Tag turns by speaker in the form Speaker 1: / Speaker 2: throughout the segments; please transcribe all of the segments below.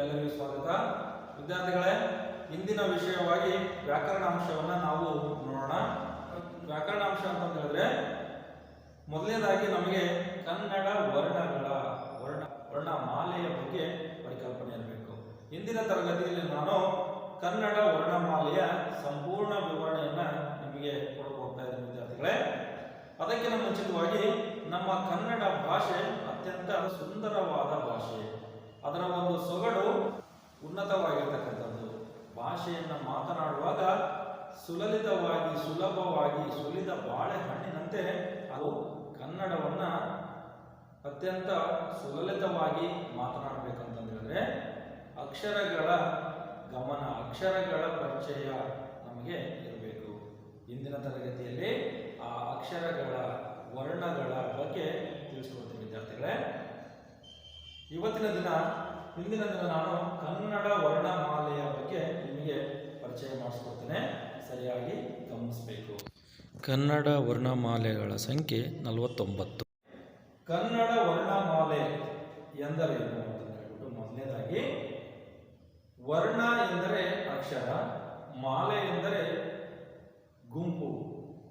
Speaker 1: ಎಲ್ಲರಿಗೂ ಸ್ವಾಗತ. ವಿದ್ಯಾರ್ಥಿಗಳೇ, ಇಂದಿನ ವಿಷಯವಾಗಿ ವ್ಯಾಕರಣಾಂಶವನ್ನು ನಾವು ನೋಡೋಣ. ವ್ಯಾಕರಣಾಂಶ ಅಂತ ಹೇಳಿದ್ರೆ ಮೊದಲನೇದಾಗಿ ನಮಗೆ ಕನ್ನಡ ವರ್ಣಮಾಲೆಯ ಬಗ್ಗೆ ಪರಿಕಲ್ಪನೆ ಇರಬೇಕು. ಇಂದಿನ ತರಗತಿಯಲ್ಲಿ ನಾನು ಕನ್ನಡ ವರ್ಣಮಾಲೆಯ ಸಂಪೂರ್ಣ ವಿವರಣೆಯನ್ನು ನಿಮಗೆ ಕೊಡಕ್ಕೆ ಹೋಗ್ತಾ ಇದ್ದೀನಿ ವಿದ್ಯಾರ್ಥಿಗಳೇ. ಅದಕ್ಕಿಂತ ಮುಂಚಿತವಾಗಿ ನಮ್ಮ ಕನ್ನಡ ಭಾಷೆ ಅತ್ಯಂತ ಸುಂದರವಾದ ಭಾಷೆ. ಅದರ ಒಂದು ಸೊಗಡು ಉನ್ನತವಾಗಿರ್ತಕ್ಕಂಥದ್ದು. ಭಾಷೆಯನ್ನು ಮಾತನಾಡುವಾಗ ಸುಲಲಿತವಾಗಿ, ಸುಲಭವಾಗಿ, ಸುಲಿದ ಬಾಳೆಹಣ್ಣಿನಂತೆ ಅದು ಕನ್ನಡವನ್ನು ಅತ್ಯಂತ ಸುಲಲಿತವಾಗಿ ಮಾತನಾಡಬೇಕಂತಂದು ಹೇಳಿದ್ರೆ ಅಕ್ಷರಗಳ ಗಮನ, ಅಕ್ಷರಗಳ ಪರಿಚಯ ನಮಗೆ ಇರಬೇಕು. ಇಂದಿನ ತರಗತಿಯಲ್ಲಿ ಆ ಅಕ್ಷರಗಳ ವರ್ಣಗಳ ಬಗ್ಗೆ ತಿಳಿಸ್ಕೊಡ್ತೀನಿ ವಿದ್ಯಾರ್ಥಿಗಳೇ. ಇಂದಿನ ದಿನ ನಾನು ಕನ್ನಡ ವರ್ಣಮಾಲೆಯ ಬಗ್ಗೆ ನಿಮಗೆ ಪರಿಚಯ ಮಾಡಿಸ್ಕೊಡ್ತೇನೆ, ಸರಿಯಾಗಿ ಗಮನಿಸಬೇಕು.
Speaker 2: ಕನ್ನಡ ವರ್ಣಮಾಲೆಗಳ ಸಂಖ್ಯೆ 49.
Speaker 1: ಕನ್ನಡ ವರ್ಣಮಾಲೆ ಎಂದರೇನು ಅಂತ ಹೇಳ್ಬಿಟ್ಟು ಮೊದಲನೇದಾಗಿ, ವರ್ಣ ಎಂದರೆ ಅಕ್ಷರ, ಮಾಲೆ ಎಂದರೆ ಗುಂಪು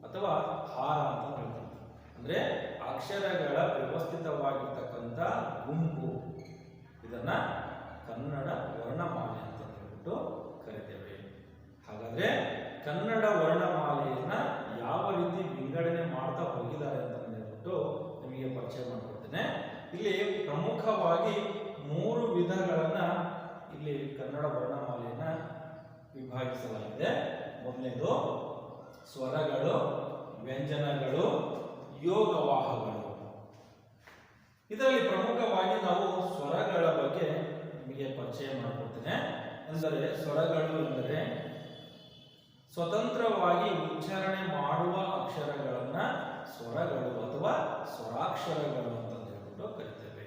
Speaker 1: ಅಥವಾ ಹಾರ ಅಂತ ಹೇಳ್ತೀವಿ. ಅಂದ್ರೆ ಅಕ್ಷರಗಳ ವ್ಯವಸ್ಥಿತವಾಗಿರ್ತಕ್ಕಂಥ ಗುಂಪು, ಇದನ್ನ ಕನ್ನಡ ವರ್ಣಮಾಲೆ ಅಂತ ಹೇಳ್ಬಿಟ್ಟು ಕರಿತೇವೆ. ಹಾಗಾದ್ರೆ ಕನ್ನಡ ವರ್ಣಮಾಲೆಯನ್ನ ಯಾವ ರೀತಿ ವಿಂಗಡಣೆ ಮಾಡ್ತಾ ಹೋಗಿದ್ದಾರೆ ಅಂತ ಹೇಳ್ಬಿಟ್ಟು ನಿಮಗೆ ಪರಿಚಯ ಮಾಡಿಕೊಡ್ತೇನೆ. ಇಲ್ಲಿ ಪ್ರಮುಖವಾಗಿ 3 ವಿಧಗಳನ್ನ ಇಲ್ಲಿ ಕನ್ನಡ ವರ್ಣಮಾಲೆಯನ್ನ ವಿಭಾಗಿಸಲಾಗಿದೆ. ಮೊದಲನೇದು ಸ್ವರಗಳು, ವ್ಯಂಜನಗಳು, ಯೋಗವಾಹಗಳು. ಇದರಲ್ಲಿ ಪ್ರಮುಖವಾಗಿ ನಾವು ಸ್ವರಗಳ ಬಗ್ಗೆ ನಿಮಗೆ ಪರಿಚಯ ಮಾಡಿಕೊಡ್ತೇನೆ. ಅಂದರೆ ಸ್ವರಗಳು ಎಂದರೆ ಸ್ವತಂತ್ರವಾಗಿ ಉಚ್ಚಾರಣೆ ಮಾಡುವ ಅಕ್ಷರಗಳನ್ನ ಸ್ವರಗಳು ಅಥವಾ ಸ್ವರಾಕ್ಷರಗಳು ಅಂತ ಹೇಳ್ಬಿಟ್ಟು ಕರಿತೇವೆ.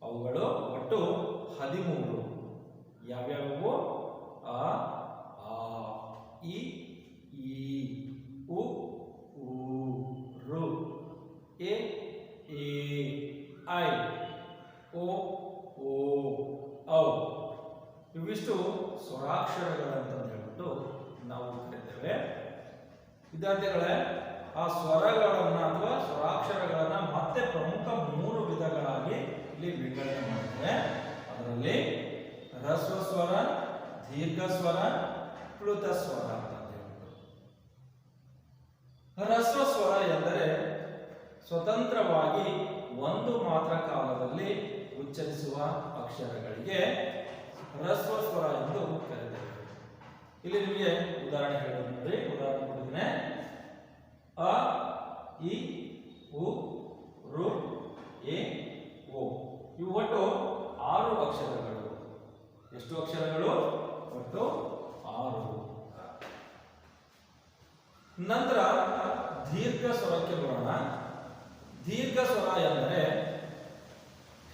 Speaker 1: ಅವುಗಳು ಒಟ್ಟು 13. ಯಾವ್ಯಾವು? ಅ, ಆ, ಇ, ಈ, ಉ, ಊ, ಋ, ಎ, ಏ, ಐ, ಓ, ಓ, ಔ. ಇವಿಷ್ಟು ಸ್ವರಾಕ್ಷರಗಳಂತ ಹೇಳ್ಬಿಟ್ಟು ನಾವು ಕರಿತೇವೆ. ವಿದ್ಯಾರ್ಥಿಗಳೇ, ಆ ಸ್ವರಗಳನ್ನ ಅಥವಾ ಸ್ವರಾಕ್ಷರಗಳನ್ನ ಮತ್ತೆ ಪ್ರಮುಖ 3 ವಿಧಗಳಾಗಿ ಇಲ್ಲಿ ವಿಂಗಡಣೆ ಮಾಡಿದ್ದೇವೆ. ಅದರಲ್ಲಿ ಹ್ರಸ್ವ ಸ್ವರ, ದೀರ್ಘ ಸ್ವರ, ಪ್ಲುತ ಸ್ವರ ಅಂತ ಹೇಳ್ಬಿಟ್ಟು. ಹ್ರಸ್ವ ಸ್ವರ ಎಂದರೆ ಸ್ವತಂತ್ರವಾಗಿ ಒಂದು ಮಾತ್ರ ಕಾಲದಲ್ಲಿ ಉಚ್ಚರಿಸುವ ಅಕ್ಷರಗಳಿಗೆ ಹ್ರಸ್ವ ಸ್ವರ ಎಂದು ಕರೆಯುತ್ತೇವೆ. ಇಲ್ಲಿ ನಿಮಗೆ ಉದಾಹರಣೆ ಹೇಳಿದ್ರೆ, ಉದಾಹರಣೆ ಕೊಟ್ಟಿದ್ದೇನೆ. ಅ, ಇ, ಉ, ಋ, ಎ, ಓ. ಇವು ಒಟ್ಟು 6 ಅಕ್ಷರಗಳು. ಎಷ್ಟು ಅಕ್ಷರಗಳು? ಒಟ್ಟು 6. ನಂತರ ದೀರ್ಘ ಸ್ವರಕ್ಕೆ ಬರೋಣ. ದೀರ್ಘ ಸ್ವರ ಎಂದರೆ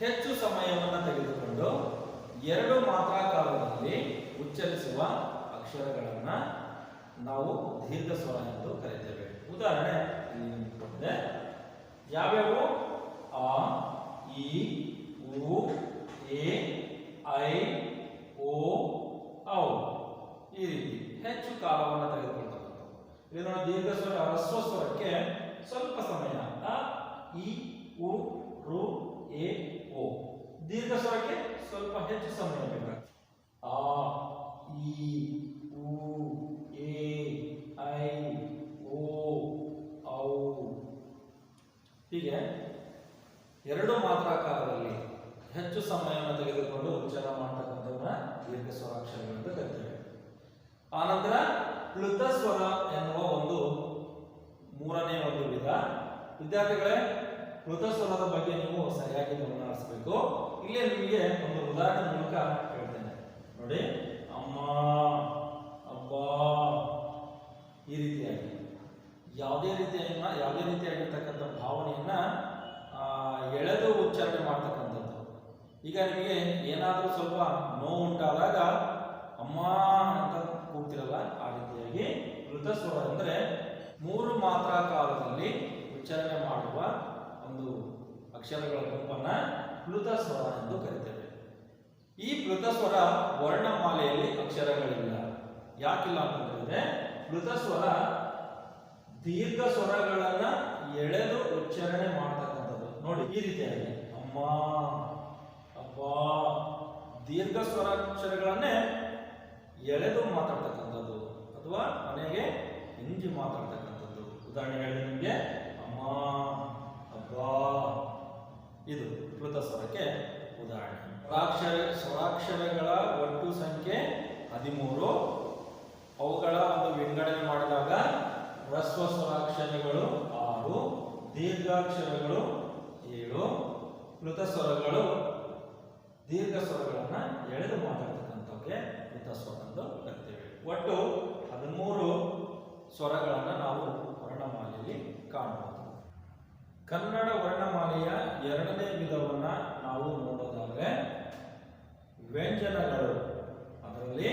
Speaker 1: ಹೆಚ್ಚು ಸಮಯವನ್ನು ತೆಗೆದುಕೊಂಡು 2 ಮಾತ್ರಾ ಕಾಲದಲ್ಲಿ ಉಚ್ಚರಿಸುವ ಅಕ್ಷರಗಳನ್ನ ನಾವು ದೀರ್ಘ ಸ್ವರ ಎಂದು ಕರೆಯುತ್ತೇವೆ. ಉದಾಹರಣೆ ಇಲ್ಲಿ ಕೊಟ್ಟಿದೆ. ಯಾವ್ಯಾವು? ಆ, ಇ, ಉ, ಎ, ಐ, ಓ, ಔ. ಈ ರೀತಿ ಹೆಚ್ಚು ಕಾಲವನ್ನು ತೆಗೆದುಕೊಳ್ಳಬಹುದು. ಇದು ನೋಡಿ, ದೀರ್ಘ ಸ್ವರ ಹ್ರಸ್ವ ಸ್ವರಕ್ಕೆ ಸ್ವಲ್ಪ ಸಮಯ. ಅ, ಇ, ಉ, ಋ, ಎ, ಓ. ದೀರ್ಘ ಸ್ವರಕ್ಕೆ ಸ್ವಲ್ಪ ಹೆಚ್ಚು ಸಮಯ ಬೇಕಾಗ್ತದೆ. ಆ, ಇ, ಉ, ಎ, ಐ, ಓ, ಔ. ಹೀಗೆ 2 ಮಾತ್ರಾ ಕಾಲದಲ್ಲಿ ಹೆಚ್ಚು ಸಮಯವನ್ನು ತೆಗೆದುಕೊಂಡು ಉಚ್ಚಾರ ಮಾಡತಕ್ಕಂಥವನ್ನ ದೀರ್ಘ ಸ್ವರಾಕ್ಷರಗಳೆಂದು ಕರೀತೇವೆ. ಆನಂತರ ಪ್ಲುತ ಸ್ವರ ಎನ್ನುವ ಒಂದು 3ನೇ ಒಂದು ವಿಧ. ವಿದ್ಯಾರ್ಥಿಗಳೇ, ಪ್ಲುತ ಸ್ವರದ ಬಗ್ಗೆ ನೀವು ಸರಿಯಾಗಿ ಗಮನ ಹರಿಸಬೇಕು. ಇಲ್ಲೇ ನಿಮಗೆ ಒಂದು ಉದಾಹರಣೆ ಮೂಲಕ ಹೇಳ್ತೇನೆ ನೋಡಿ. ಅಮ್ಮ, ಅಬ್ಬ, ಈ ರೀತಿಯಾಗಿ ಯಾವುದೇ ರೀತಿಯಾಗಿರ್ತಕ್ಕಂಥ ಭಾವನೆಯನ್ನ ಎಳೆದು ಉಚ್ಚಾರಣೆ ಮಾಡ್ತಕ್ಕಂಥದ್ದು. ಈಗ ನಿಮಗೆ ಏನಾದರೂ ಸ್ವಲ್ಪ ನೋವು ಉಂಟಾದಾಗ ಅಮ್ಮ ಅಂತ ಕೂಗ್ತಿರಲ್ಲ, ಆ ರೀತಿಯಾಗಿ ಪ್ಲುತ ಸ್ವರ ಅಂದರೆ 3 ಮಾತ್ರಾ ಕಾಲದಲ್ಲಿ ಉಚ್ಚಾರಣೆ ಮಾಡುವ ಒಂದು ಅಕ್ಷರಗಳ ಗುಂಪನ್ನ ಪ್ಲುತ ಸ್ವರ ಎಂದು ಕರೀತೇವೆ. ಈ ಪ್ಲುತಸ್ವರ ವರ್ಣಮಾಲೆಯಲ್ಲಿ ಅಕ್ಷರಗಳಿಲ್ಲ. ಯಾಕಿಲ್ಲ ಅಂತ ಹೇಳಿದ್ರೆ ಪ್ಲುತಸ್ವರ ದೀರ್ಘ ಸ್ವರಗಳನ್ನ ಎಳೆದು ಉಚ್ಚಾರಣೆ ಮಾಡ್ತಕ್ಕಂಥದ್ದು. ನೋಡಿ ಈ ರೀತಿಯಾಗಿ ಅಮ್ಮ, ಅಪ್ಪ, ದೀರ್ಘ ಸ್ವರಾಕ್ಷರಗಳನ್ನೇ ಎಳೆದು ಮಾತಾಡ್ತಕ್ಕಂಥದ್ದು ಅಥವಾ ಮನೆಗೆ ಹಿಂಜಿ ಮಾತಾಡ್ತಕ್ಕಂಥದ್ದು. ಉದಾಹರಣೆ ಹೇಳಿದ್ರೆ ನಿಮಗೆ ಅಮ್ಮ, ಅಬ್ಬ, ಇದು ಪ್ಲುತಸ್ವರಕ್ಕೆ ಉದಾಹರಣೆ. ಸ್ವರಾಕ್ಷರಗಳ ಒಟ್ಟು ಸಂಖ್ಯೆ 13. ಅವುಗಳ ಒಂದು ವಿಂಗಡಣೆ ಮಾಡಿದಾಗ ಹ್ರಸ್ವ ಸ್ವರಾಕ್ಷರಗಳು 6, ದೀರ್ಘಾಕ್ಷರಗಳು 7, ಪ್ಲುತಸ್ವರಗಳು ದೀರ್ಘ ಸ್ವರಗಳನ್ನ ಎಳೆದು ಮಾತಾಡ್ತಕ್ಕಂಥವ್ಗೆ ಪ್ಲುತಸ್ವರ ಎಂದು ಕರಿತೇವೆ. ಒಟ್ಟು 13 ಸ್ವರಗಳನ್ನ ನಾವು ವರ್ಣಮಾಲೆಯಲ್ಲಿ ಕಾಣಬಹುದು. ಕನ್ನಡ ವರ್ಣಮಾಲೆಯ ಎರಡನೇ ವಿಧವನ್ನ ನಾವು ನೋಡೋದಾದ್ರೆ ವ್ಯಂಜನಗಳು. ಅದರಲ್ಲಿ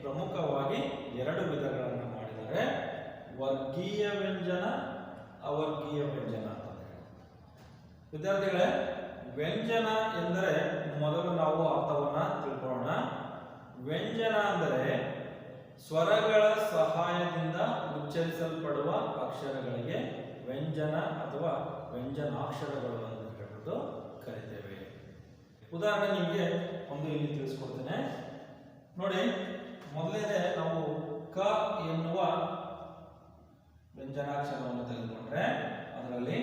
Speaker 1: ಪ್ರಮುಖವಾಗಿ 2 ವಿಧಗಳನ್ನು ಮಾಡಿದರೆ ವರ್ಗೀಯ ವ್ಯಂಜನ, ಅವರ್ಗೀಯ ವ್ಯಂಜನ ಅಂತ ಹೇಳಿ. ವಿದ್ಯಾರ್ಥಿಗಳೇ, ವ್ಯಂಜನ ಎಂದರೆ ಮೊದಲು ನಾವು ಅರ್ಥವನ್ನ ತಿಳ್ಕೊಳ್ಳೋಣ. ವ್ಯಂಜನ ಅಂದರೆ ಸ್ವರಗಳ ಸಹಾಯದಿಂದ ಉಚ್ಚರಿಸಲ್ಪಡುವ ಅಕ್ಷರಗಳಿಗೆ ವ್ಯಂಜನ ಅಥವಾ ವ್ಯಂಜನಾಕ್ಷರಗಳು ಅಂತ ಹೇಳ್ಬಿಟ್ಟು ಕರಿತೇವೆ. ಉದಾಹರಣೆ ನಿಮಗೆ ಒಂದು ಇಲ್ಲಿ ತಿಳಿಸ್ಕೊಡ್ತೇನೆ ನೋಡಿ. ಮೊದಲನೇ ನಾವು ಕ ಎನ್ನುವ ವ್ಯಂಜನಾಕ್ಷರವನ್ನು ತೆಗೆದುಕೊಂಡ್ರೆ ಅದರಲ್ಲಿ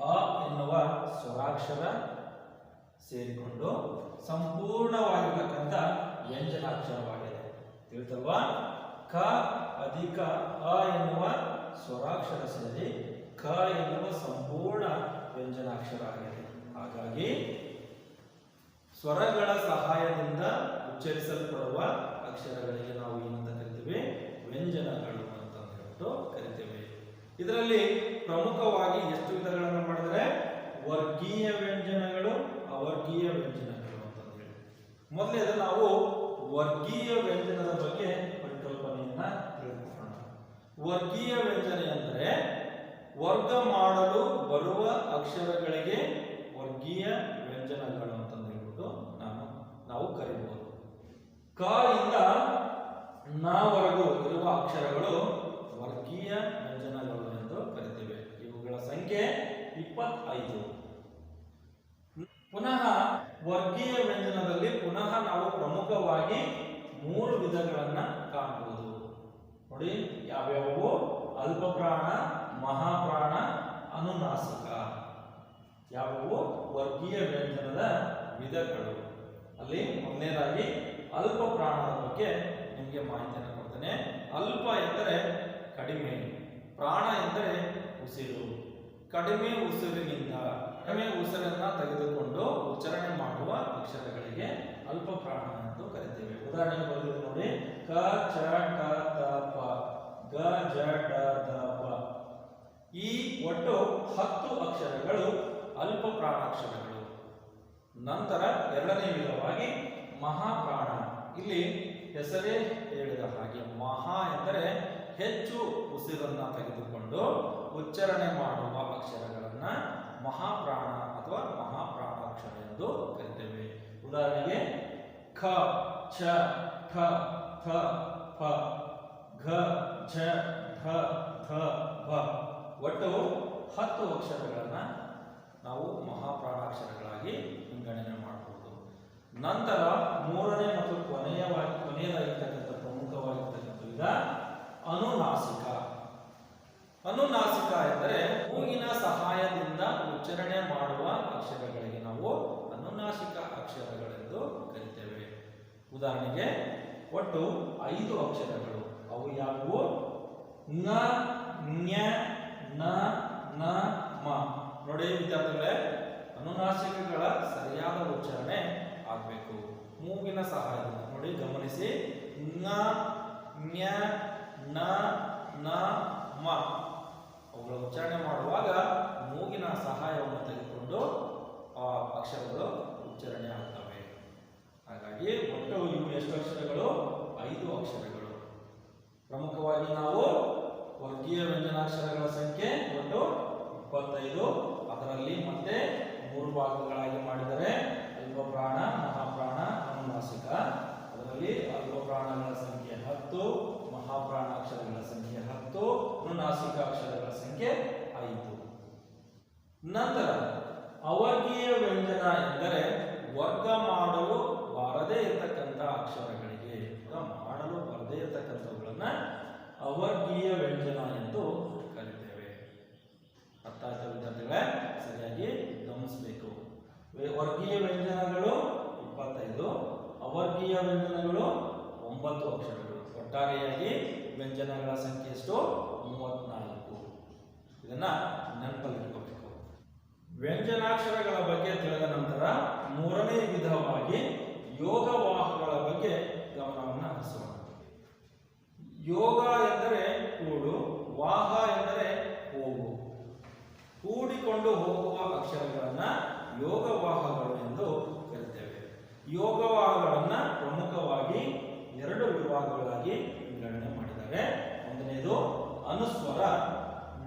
Speaker 1: ಅ ಎನ್ನುವ ಸ್ವರಾಕ್ಷರ ಸೇರಿಕೊಂಡು ಸಂಪೂರ್ಣವಾಗಿರ್ತಕ್ಕಂಥ ವ್ಯಂಜನಾಕ್ಷರವಾಗಿದೆ. ತಿಳಿತಲ್ವಾ? ಕ ಅಧಿಕ ಅ ಎನ್ನುವ ಸ್ವರಾಕ್ಷರ ಸೇರಿ ಕ ಎನ್ನುವ ಸಂಪೂರ್ಣ ವ್ಯಂಜನಾಕ್ಷರ ಆಗಿದೆ. ಹಾಗಾಗಿ ಸ್ವರಗಳ ಸಹಾಯದಿಂದ ಉಚ್ಚರಿಸಲ್ಪಡುವ ಅಕ್ಷರಗಳಿಗೆ ನಾವು ಏನಂತ ಕರಿತೀವಿ? ವ್ಯಂಜನಗಳು ಅಂತ ಹೇಳ್ಬಿಟ್ಟು ಕರಿತೇವೆ. ಇದರಲ್ಲಿ ಪ್ರಮುಖವಾಗಿ ಎಷ್ಟು ವಿಧಗಳನ್ನು ಮಾಡಿದರೆ ವರ್ಗೀಯ ವ್ಯಂಜನಗಳು, ಅವರ್ಗೀಯ ವ್ಯಂಜನಗಳು ಅಂತ ಹೇಳಿ. ಮೊದಲನೇದು ನಾವು ವರ್ಗೀಯ ವ್ಯಂಜನದ ಬಗ್ಗೆ ಪರಿಕಲ್ಪನೆಯನ್ನ ತಿಳ್ಕೊಳ್ಳೋಣ. ವರ್ಗೀಯ ವ್ಯಂಜನ ಎಂದರೆ ವರ್ಗ ಮಾಡಲು ಬರುವ ಅಕ್ಷರಗಳಿಗೆ ವರ್ಗೀಯ ವ್ಯಂಜನಗಳು ಅಂತ ಹೇಳ್ಬಿಟ್ಟು ನಾವು ಕರೀಬಹುದು. ಕ ಇಂದ ನಾವರೆಗೂ ಇರುವ ಅಕ್ಷರಗಳು ವರ್ಗೀಯ ವ್ಯಂಜನಗಳು ಎಂದು ಕರಿತೇವೆ. ಇವುಗಳ ಸಂಖ್ಯೆ 25. ಪುನಃ ವರ್ಗೀಯ ವ್ಯಂಜನದಲ್ಲಿ ಪುನಃ ನಾವು ಪ್ರಮುಖವಾಗಿ 3 ವಿಧಗಳನ್ನ ಕಾಣಬಹುದು. ನೋಡಿ ಯಾವ್ಯಾವು? ಅಲ್ಪಪ್ರಾಣ, ಮಹಾಪ್ರಾಣ, ಅನುನಾಸಿಕ. ಯಾವುವು? ವರ್ಗೀಯ ವ್ಯಂಜನದ ವಿಧಗಳು. ಅಲ್ಲಿ ಮೊದಲನೇದಾಗಿ ಅಲ್ಪ ಪ್ರಾಣದ ಬಗ್ಗೆ ನಿಮಗೆ ಮಾಹಿತಿಯನ್ನು ಕೊಡ್ತೇನೆ. ಅಲ್ಪ ಎಂದರೆ ಕಡಿಮೆ, ಪ್ರಾಣ ಎಂದರೆ ಉಸಿರು. ಕಡಿಮೆ ಉಸಿರಿನಿಂದ ಕಡಿಮೆ ಉಸಿರನ್ನ ತೆಗೆದುಕೊಂಡು ಉಚ್ಚಾರಣೆ ಮಾಡುವ ಅಕ್ಷರಗಳಿಗೆ ಅಲ್ಪ ಪ್ರಾಣ ಎಂದು ಕರಿತೇವೆ. ಉದಾಹರಣೆಗೆ ಬರೆದಿದೆ ನೋಡಿ. ಕ ಚ ಟ ತ ಪ, ಗ ಜ ಡ ದ ಪ. ಈ ಒಟ್ಟು 10 ಅಕ್ಷರಗಳು ಅಲ್ಪ ಪ್ರಾಣಾಕ್ಷರಗಳು. ನಂತರ ಎರಡನೇ ವಿಧವಾಗಿ ಮಹಾಪ್ರಾಣ. ಇಲ್ಲಿ ಹೆಸರೇ ಹೇಳಿದ ಹಾಗೆ ಮಹಾ ಎಂದರೆ ಹೆಚ್ಚು ಉಸಿರನ್ನ ತೆಗೆದುಕೊಂಡು ಉಚ್ಚಾರಣೆ ಮಾಡುವ ಅಕ್ಷರಗಳನ್ನ ಮಹಾಪ್ರಾಣ ಅಥವಾ ಮಹಾಪ್ರಾಣಾಕ್ಷರ ಎಂದು ಕರಿತೇವೆ. ಉದಾಹರಣೆಗೆ ಖ ಛ ಠ ಥ ಪ, ಘ ಝ ಢ ಧ ಭ. ಒಟ್ಟು 10 ಅಕ್ಷರಗಳನ್ನ ನಾವು ಮಹಾಪ್ರಾಣಾಕ್ಷರಗಳಾಗಿ ವಿಂಗಡಣೆ ಮಾಡಬಹುದು. ನಂತರ ಮೂರನೇ ಮತ್ತು ಕೊನೆಯದಾಗಿರ್ತಕ್ಕಂಥ ಪ್ರಮುಖವಾಗಿರ್ತಕ್ಕಂಥ ವಿಧ ಅನುನಾಸಿಕ. ಅನುನಾಸಿಕ ಎಂದರೆ ಮೂಗಿನ ಸಹಾಯದಿಂದ ಉಚ್ಚಾರಣೆ ಮಾಡುವ ಅಕ್ಷರಗಳಿಗೆ ನಾವು ಅನುನಾಸಿಕ ಅಕ್ಷರಗಳೆಂದು ಕರಿತೇವೆ. ಉದಾಹರಣೆಗೆ ಒಟ್ಟು 5 ಅಕ್ಷರಗಳು. ಅವು ಯಾವುವು? ನ, ನ್ಯ, ನ, ನ, ಮ. ನೋಡಿ ವಿದ್ಯಾರ್ಥಿಗಳೇ, ಅನುನಾಸಿಕಗಳ ಸರಿಯಾದ ಉಚ್ಚಾರಣೆ ಆಗಬೇಕು ಮೂಗಿನ ಸಹಾಯದಿಂದ. ನೋಡಿ ಗಮನಿಸಿ. ನ, ನ್ಯ, ನ, ನ, ಮ. ಅವುಗಳ ಉಚ್ಚಾರಣೆ ಮಾಡುವಾಗ ಮೂಗಿನ ಸಹಾಯವನ್ನು ತೆಗೆದುಕೊಂಡು ಆ ಅಕ್ಷರಗಳು ಉಚ್ಚಾರಣೆ ಆಗ್ತವೆ. ಹಾಗಾಗಿ ಒಟ್ಟು ಇವು ಎಷ್ಟು ಅಕ್ಷರಗಳು? 5 ಅಕ್ಷರಗಳು. ಪ್ರಮುಖವಾಗಿ ನಾವು ವರ್ಗೀಯ ವ್ಯಂಜನಾಕ್ಷರಗಳ ಸಂಖ್ಯೆ ಒಟ್ಟು 25. ಅದರಲ್ಲಿ ಮತ್ತೆ 3 ಭಾಗಗಳಾಗಿ ಮಾಡಿದರೆ ಅಲ್ಪ ಪ್ರಾಣ, ಮಹಾಪ್ರಾಣ, ಅನುನಾಸಿಕ. ಅದರಲ್ಲಿ ಅಲ್ಪಪ್ರಾಣಗಳ ಸಂಖ್ಯೆ 10, ಮಹಾಪ್ರಾಣಾಕ್ಷರಗಳ ಸಂಖ್ಯೆ 10, ಅನುನಾಸಿಕ ಅಕ್ಷರಗಳ ಸಂಖ್ಯೆ 5. ನಂತರ ಅವರ್ಗೀಯ ವ್ಯಂಜನ ಎಂದರೆ ವರ್ಗ ಮಾಡಲು ಬಾರದೇ ಇರತಕ್ಕಂಥ ಅಕ್ಷರಗಳಿಗೆ, ಮಾಡಲು ಬರದೇ ಇರತಕ್ಕಂಥವುಗಳನ್ನ ಅವರ್ಗೀಯ ವ್ಯಂಜನ ಎಂದು ಕರೀತೇವೆ. ಅರ್ಥ ಆಯ್ತಾ ವಿದ್ಯಾರ್ಥಿಗಳೇ? ಸರಿಯಾಗಿ ಗಮನಿಸಬೇಕು. ವರ್ಗೀಯ ವ್ಯಂಜನಗಳು 25, ಅವರ್ಗೀಯ ವ್ಯಂಜನಗಳು 9 ಅಕ್ಷರಗಳು. ಒಟ್ಟಾರೆಯಾಗಿ ವ್ಯಂಜನಗಳ ಸಂಖ್ಯೆ ಎಷ್ಟು? 34. ಇದನ್ನ ನೆನಪಲ್ಲಿಟ್ಕೋಬೇಕು. ವ್ಯಂಜನಾಕ್ಷರಗಳ ಬಗ್ಗೆ ತಿಳಿದ ನಂತರ ಮೂರನೇ ವಿಧವಾಗಿ ಯೋಗವಾಹಗಳ ಬಗ್ಗೆ ಗಮನವನ್ನು ಹರಿಸೋಣ. ಯೋಗ ಎಂದರೆ ಕೂಡು, ವಾಹ ಎಂದರೆ ಹೋಗು. ಕೂಡಿಕೊಂಡು ಹೋಗುವ ಅಕ್ಷರಗಳನ್ನ ಯೋಗವಾಹಗಳು ಎಂದು ಕರೆಯುತ್ತೇವೆ. ಯೋಗವಾಹಗಳನ್ನ ಪ್ರಮುಖವಾಗಿ 2 ವಿಭಾಗಗಳಾಗಿ ವಿಂಗಡಣೆ ಮಾಡಿದ್ದಾರೆ. ಒಂದನೇದು ಅನುಸ್ವರ,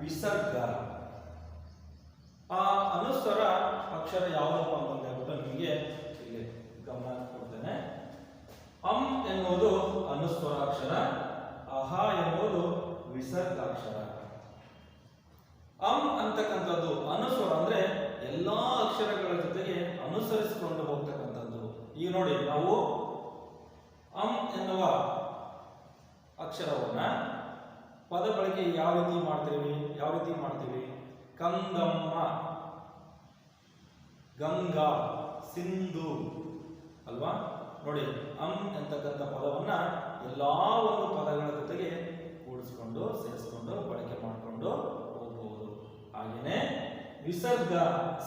Speaker 1: ವಿಸರ್ಗ. ಆ ಅನುಸ್ವರ ಅಕ್ಷರ ಯಾವುದಪ್ಪ ಅಂತ ಹೇಳ್ಬಿಟ್ಟು ನಿಮಗೆ ಇಲ್ಲಿ ಗಮನ ಕೊಡ್ತೇನೆ. ಅಂ ಎನ್ನುವುದು ಅನುಸ್ವರ ಅಕ್ಷರ, ಅಹ ಎನ್ನುವುದು ವಿಸರ್ಗಾಕ್ಷರ. ಅಂ ಅಂತಕ್ಕಂಥದ್ದು ಅನುಸ್ವರ ಅಂದ್ರೆ ಎಲ್ಲಾ ಅಕ್ಷರಗಳ ಜೊತೆಗೆ ಅನುಸರಿಸಿಕೊಂಡು ಹೋಗ್ತಕ್ಕಂಥದ್ದು. ಈಗ ನೋಡಿ, ನಾವು ಅಂ ಎನ್ನುವ ಅಕ್ಷರವನ್ನ ಪದ ಬಳಕೆ ಯಾವ ರೀತಿ ಮಾಡ್ತೀವಿ? ಕಂದಮ್ಮ, ಗಂಗಾ, ಸಿಂಧು ಅಲ್ವಾ? ನೋಡಿ, ಅಂ ಎಂತಕ್ಕಂಥ ಪದವನ್ನ ಎಲ್ಲಾ ಒಂದು ಪದಗಳ ಜೊತೆಗೆ ಕೂಡಿಸ್ಕೊಂಡು ಸೇರಿಸ್ಕೊಂಡು ಬಳಕೆ ಮಾಡಿಕೊಂಡು ಹೋಗಬಹುದು. ಹಾಗೆಯೇ ವಿಸರ್ಗ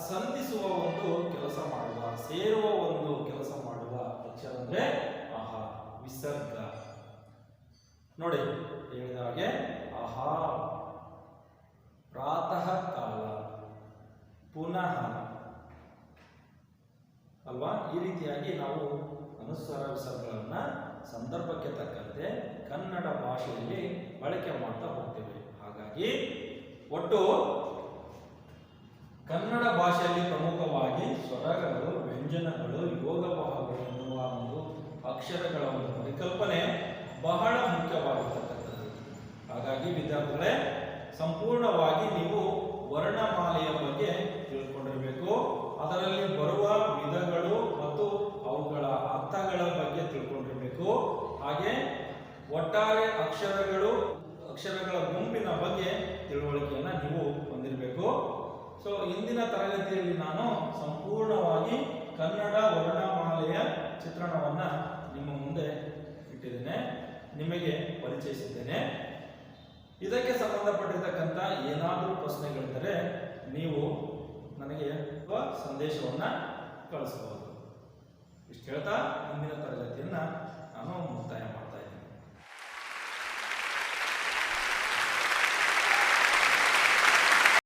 Speaker 1: ಸಂಧಿಸುವ ಒಂದು ಕೆಲಸ ಮಾಡುವ, ಸೇರುವ ಒಂದು ಕೆಲಸ ಮಾಡುವ ಅಕ್ಷರ ಅಂದ್ರೆ ಅಹ, ವಿಸರ್ಗ. ನೋಡಿ, ಹೇಳಿದ ಹಾಗೆ ಅಹ, ಪ್ರಾತಃ ಕಾಲ, ಪುನಃ ಅಲ್ವಾ? ಈ ರೀತಿಯಾಗಿ ನಾವು ಅನುಸ್ವರ ವಿಸರ್ಗಗಳನ್ನ ಸಂದರ್ಭಕ್ಕೆ ತಕ್ಕಂತೆ ಕನ್ನಡ ಭಾಷೆಯಲ್ಲಿ ಬಳಕೆ ಮಾಡ್ತಾ ಹೋಗ್ತೇವೆ. ಹಾಗಾಗಿ ಒಟ್ಟು ಕನ್ನಡ ಭಾಷೆಯಲ್ಲಿ ಪ್ರಮುಖವಾಗಿ ಸ್ವರಗಳು, ವ್ಯಂಜನಗಳು, ಯೋಗವಾಹಗಳು ಎನ್ನುವ ಒಂದು ಅಕ್ಷರಗಳ ಒಂದು ಪರಿಕಲ್ಪನೆ ಬಹಳ ಮುಖ್ಯವಾಗಿರ್ತಕ್ಕಂಥದ್ದು. ಹಾಗಾಗಿ ವಿದ್ಯಾರ್ಥಿಗಳೇ, ಸಂಪೂರ್ಣವಾಗಿ ನೀವು ವರ್ಣಮಾಲೆಯ ಬಗ್ಗೆ ತಿಳ್ಕೊಂಡಿರಬೇಕು. ಅದರಲ್ಲಿ ಬರುವ ವಿಧಗಳು ಮತ್ತು ಅವುಗಳ ಅರ್ಥಗಳ ಬಗ್ಗೆ ತಿಳ್ಕೊಂಡಿರಬೇಕು. ಹಾಗೆ ಒಟ್ಟಾರೆ ಅಕ್ಷರಗಳ ಗುಂಪಿನ ಬಗ್ಗೆ ತಿಳುವಳಿಕೆಯನ್ನ ನೀವು ಹೊಂದಿರಬೇಕು. ಸೊ ಇಂದಿನ ತರಗತಿಯಲ್ಲಿ ನಾನು ಸಂಪೂರ್ಣವಾಗಿ ಕನ್ನಡ ವರ್ಣಮಾಲೆಯ ಚಿತ್ರಣವನ್ನ ನಿಮ್ಮ ಮುಂದೆ ಇಟ್ಟಿದ್ದೇನೆ, ನಿಮಗೆ ಪರಿಚಯಿಸಿದ್ದೇನೆ. ಇದಕ್ಕೆ ಸಂಬಂಧಪಟ್ಟಿರ್ತಕ್ಕಂಥ ಏನಾದರೂ ಪ್ರಶ್ನೆಗಳಿದ್ದರೆ ನೀವು ನನಗೆ ಸಂದೇಶವನ್ನ ಕಳಿಸಬಹುದು. ಇಷ್ಟು ಹೇಳ್ತಾ ಇಂದಿನ ತರಗತಿಯನ್ನ ನಾನು ಮುಕ್ತಾಯ